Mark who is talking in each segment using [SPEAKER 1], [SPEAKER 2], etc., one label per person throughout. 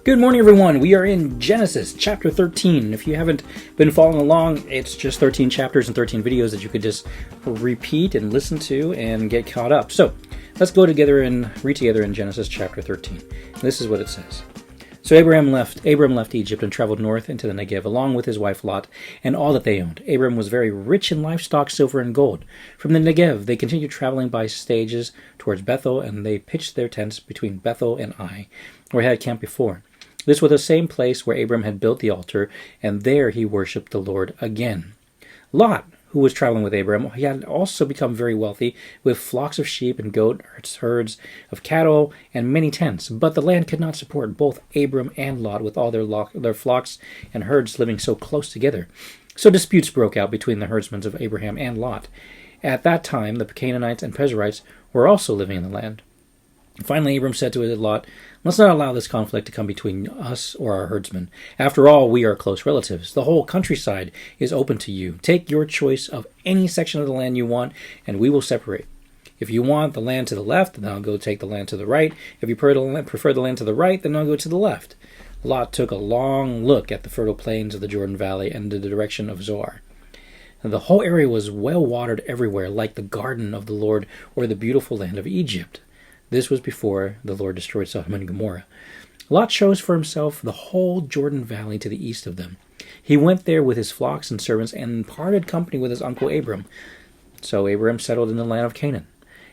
[SPEAKER 1] Good morning, everyone. We are in Genesis chapter 13. If you haven't been following along, it's just 13 chapters and 13 videos that you could just repeat and listen to and get caught up. So let's go together and read together in Genesis chapter 13. This is what it says. So Abram left Egypt and traveled north into the Negev along with his wife Lot and all that they owned. Abram was very rich in livestock, silver, and gold. From the Negev they continued traveling by stages towards Bethel, and they pitched their tents between Bethel and Ai, where they had camped before. This was the same place where Abram had built the altar, and there he worshipped the Lord again. Lot, who was traveling with Abram, he had also become very wealthy, with flocks of sheep and goats, herds of cattle, and many tents. But the land could not support both Abram and Lot with all their flocks and herds living so close together. So disputes broke out between the herdsmen of Abraham and Lot. At that time, the Canaanites and Perizzites were also living in the land. Finally, Abram said to Lot, "Let's not allow this conflict to come between us or our herdsmen. After all, we are close relatives. The whole countryside is open to you. Take your choice of any section of the land you want, and we will separate. If you want the land to the left, then I'll go take the land to the right. If you prefer the land to the right, then I'll go to the left." Lot took a long look at the fertile plains of the Jordan Valley and the direction of Zoar. And the whole area was well watered everywhere, like the garden of the Lord or the beautiful land of Egypt. This was before the Lord destroyed Sodom and Gomorrah. Lot chose for himself the whole Jordan Valley to the east of them. He went there with his flocks and servants and parted company with his uncle Abram. So Abram settled in the land of Canaan.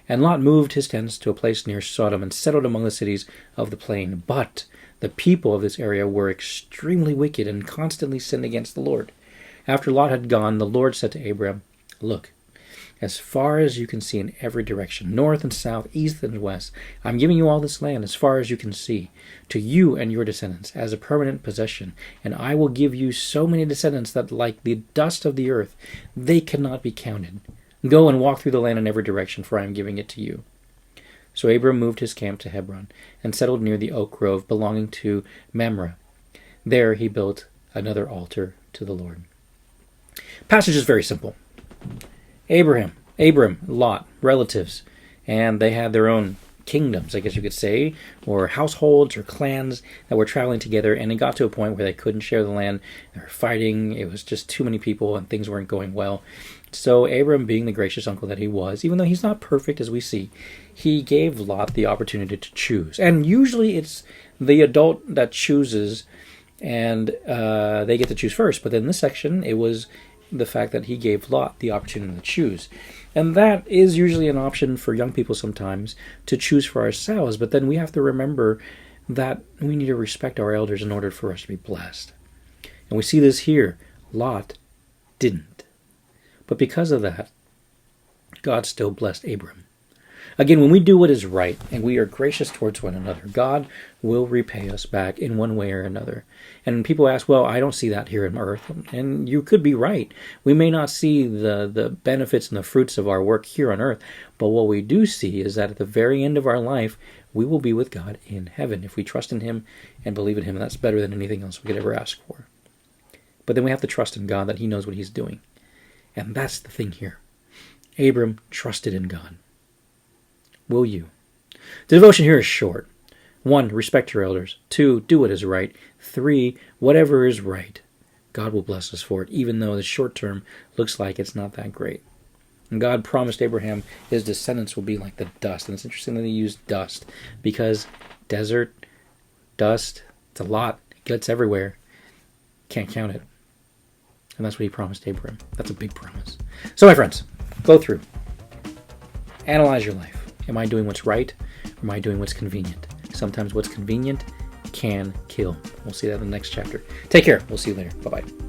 [SPEAKER 1] And Lot moved his tents to a place near Sodom and settled among the cities of the plain. But the people of this area were extremely wicked and constantly sinned against the Lord. After Lot had gone, the Lord said to Abram, "Look, as far as you can see in every direction, north and south, east and west, I'm giving you all this land as far as you can see, to you and your descendants, as a permanent possession. And I will give you so many descendants that, like the dust of the earth, they cannot be counted. Go and walk through the land in every direction, for I am giving it to you." So Abram moved his camp to Hebron and settled near the oak grove belonging to Mamre. There he built another altar to the Lord. Passage is very simple. Abram, Lot, relatives, and they had their own kingdoms, I guess you could say, or households or clans that were traveling together, and it got to a point where they couldn't share the land. They were fighting. It was just too many people, and things weren't going well. So Abram, being the gracious uncle that he was, even though he's not perfect as we see, he gave Lot the opportunity to choose. And usually it's the adult that chooses, and they get to choose first. But in this section, it was the fact that he gave Lot the opportunity to choose. And that is usually an option for young people sometimes, to choose for ourselves. But then we have to remember that we need to respect our elders in order for us to be blessed. And we see this here. Lot didn't. But because of that, God still blessed Abram. Again, when we do what is right and we are gracious towards one another, God will repay us back in one way or another. And people ask, well, I don't see that here on earth. And you could be right. We may not see the benefits and the fruits of our work here on earth, but what we do see is that at the very end of our life, we will be with God in heaven if we trust in Him and believe in Him. And that's better than anything else we could ever ask for. But then we have to trust in God that He knows what He's doing. And that's the thing here. Abram trusted in God. Will you? The devotion here is short. 1, respect your elders. 2, do what is right. 3, whatever is right. God will bless us for it, even though the short term looks like it's not that great. And God promised Abraham his descendants will be like the dust. And it's interesting that he used dust, because desert, dust, it's a lot. It gets everywhere. Can't count it. And that's what he promised Abraham. That's a big promise. So my friends, go through. Analyze your life. Am I doing what's right, or am I doing what's convenient? Sometimes what's convenient can kill. We'll see that in the next chapter. Take care. We'll see you later. Bye-bye.